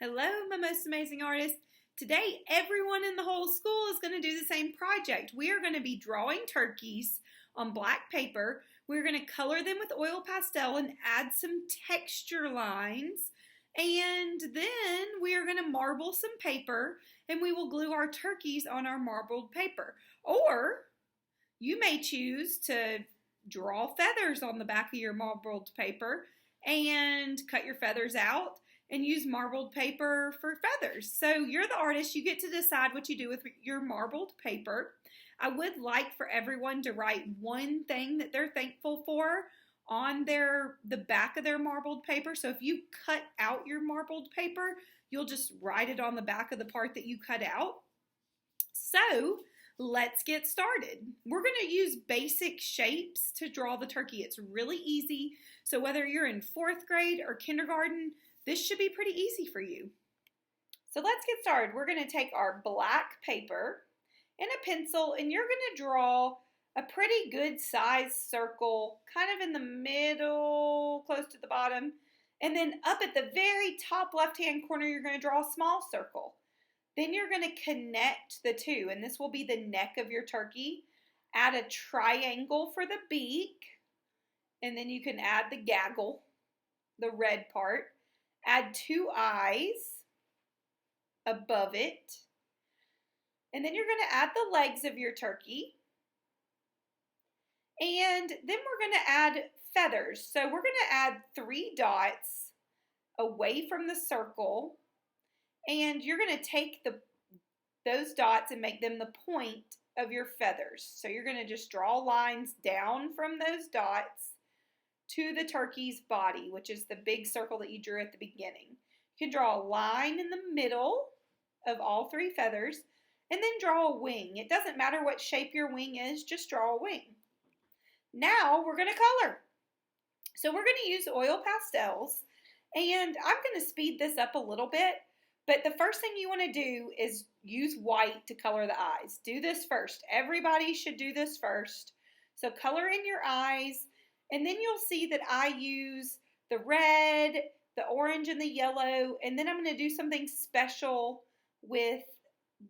Hello, my most amazing artists. Today, everyone in the whole school is going to do the same project. We are going to be drawing turkeys on black paper. We're going to color them with oil pastel and add some texture lines. And then we are going to marble some paper and we will glue our turkeys on our marbled paper. Or you may choose to draw feathers on the back of your marbled paper and cut your feathers out and use marbled paper for feathers. So you're the artist. You get to decide what you do with your marbled paper. I would like for everyone to write one thing that they're thankful for on the back of their marbled paper. So if you cut out your marbled paper, you'll just write it on the back of the part that you cut out. So let's get started. We're going to use basic shapes to draw the turkey. It's really easy. So whether you're in 4th grade or kindergarten, this should be pretty easy for you. So let's get started. We're going to take our black paper and a pencil, and you're going to draw a pretty good sized circle, kind of in the middle, close to the bottom. And then up at the very top left-hand corner, you're going to draw a small circle. Then you're going to connect the two, and this will be the neck of your turkey. Add a triangle for the beak, and then you can add the gaggle, the red part. Add 2 eyes above it. And then you're going to add the legs of your turkey. And then we're going to add feathers. So we're going to add 3 dots away from the circle. And you're going to take those dots and make them the point of your feathers. So you're going to just draw lines down from those dots to the turkey's body, which is the big circle that you drew at the beginning. You can draw a line in the middle of all 3 feathers and then draw a wing. It doesn't matter what shape your wing is, just draw a wing. Now we're going to color. So we're going to use oil pastels, and I'm going to speed this up a little bit, but the first thing you want to do is use white to color the eyes. Do this first. Everybody should do this first. So color in your eyes. And then you'll see that I use the red, the orange, and the yellow. And then I'm going to do something special with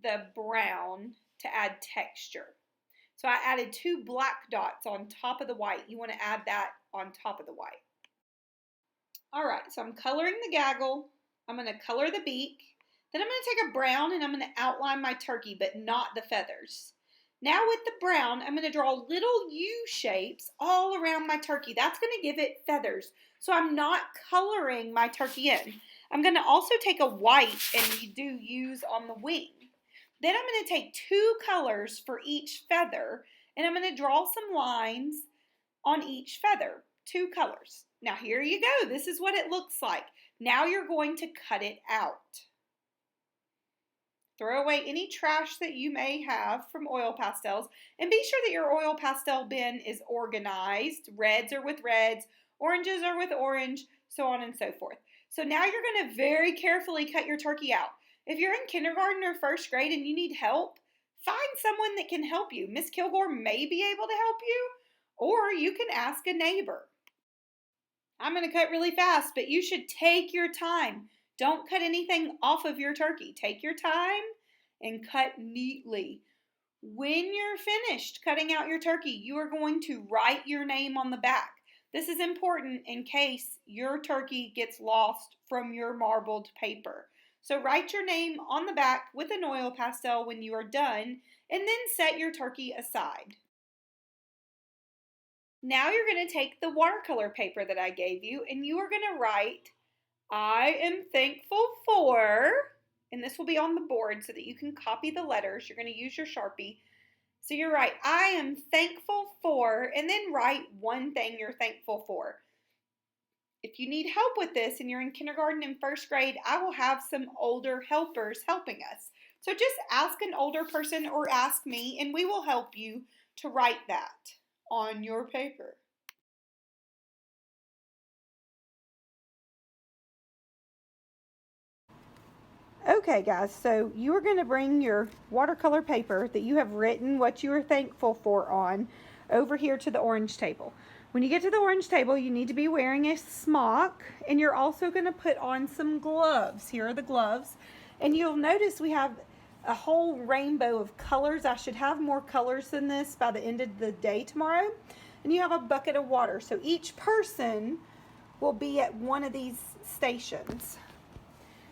the brown to add texture. So I added 2 black dots on top of the white. You want to add that on top of the white. All right, so I'm coloring the gaggle. I'm going to color the beak. Then I'm going to take a brown and I'm going to outline my turkey, but not the feathers. Now with the brown, I'm going to draw little U shapes all around my turkey. That's going to give it feathers. So I'm not coloring my turkey in. I'm going to also take a white and do U's on the wing. Then I'm going to take 2 colors for each feather, and I'm going to draw some lines on each feather. 2 colors. Now here you go. This is what it looks like. Now you're going to cut it out. Throw away any trash that you may have from oil pastels, and be sure that your oil pastel bin is organized. Reds are with reds, oranges are with orange, so on and so forth. So now you're going to very carefully cut your turkey out. If you're in kindergarten or 1st grade and you need help, find someone that can help you. Miss Kilgore may be able to help you, or you can ask a neighbor. I'm going to cut really fast, but you should take your time. Don't cut anything off of your turkey. Take your time and cut neatly. When you're finished cutting out your turkey, you are going to write your name on the back. This is important in case your turkey gets lost from your marbled paper. So write your name on the back with an oil pastel when you are done, and then set your turkey aside. Now you're going to take the watercolor paper that I gave you, and you are going to write, I am thankful for, and this will be on the board so that you can copy the letters. You're going to use your Sharpie. So you're right, I am thankful for, and then write one thing you're thankful for. If you need help with this and you're in kindergarten and 1st grade, I will have some older helpers helping us. So just ask an older person or ask me, and we will help you to write that on your paper. Okay guys, so you are going to bring your watercolor paper that you have written what you are thankful for on over here to the orange table. When you get to the orange table, you need to be wearing a smock, and you're also going to put on some gloves. Here are the gloves. And you'll notice we have a whole rainbow of colors. I should have more colors than this by the end of the day tomorrow. And you have a bucket of water. So each person will be at one of these stations.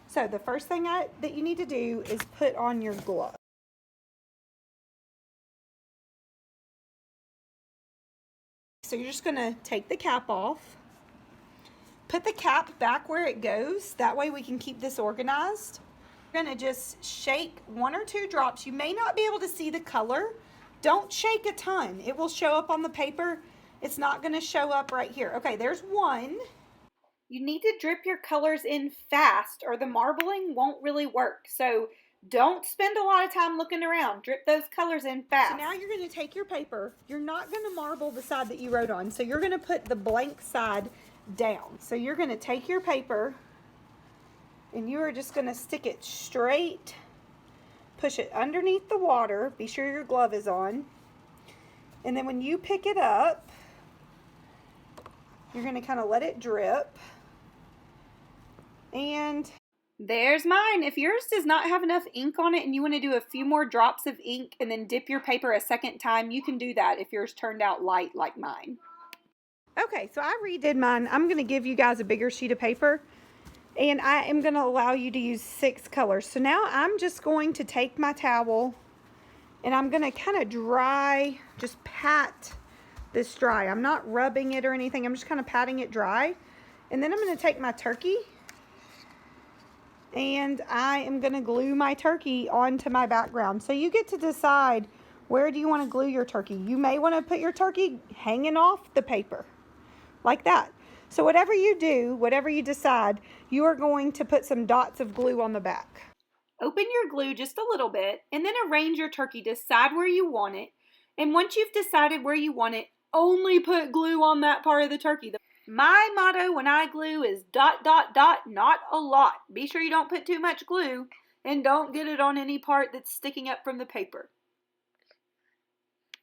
So the first thing that you need to do is put on your glove. So you're just going to take the cap off, put the cap back where it goes. That way we can keep this organized. You're going to just shake 1 or 2 drops. You may not be able to see the color. Don't shake a ton. It will show up on the paper. It's not going to show up right here. Okay, there's 1. You need to drip your colors in fast or the marbling won't really work. So don't spend a lot of time looking around. Drip those colors in fast. So now you're going to take your paper. You're not going to marble the side that you wrote on. So you're going to put the blank side down. So you're going to take your paper and you are just going to stick it straight. Push it underneath the water. Be sure your glove is on. And then when you pick it up, you're going to kind of let it drip. And there's mine. If yours does not have enough ink on it and you want to do a few more drops of ink and then dip your paper a second time, you can do that if yours turned out light like mine. Okay, so I redid mine. I'm going to give you guys a bigger sheet of paper and I am going to allow you to use 6 colors. So now I'm just going to take my towel and I'm going to kind of dry, just pat this dry. I'm not rubbing it or anything. I'm just kind of patting it dry. And then I'm going to take my turkey and I am going to glue my turkey onto my background. So you get to decide, where do you want to glue your turkey? You may want to put your turkey hanging off the paper like that. So whatever you do, whatever you decide, you are going to put some dots of glue on the back. Open your glue just a little bit and then arrange your turkey. Decide where you want it. And once you've decided where you want it, only put glue on that part of the turkey. My motto when I glue is ... not a lot. Be sure you don't put too much glue and don't get it on any part that's sticking up from the paper.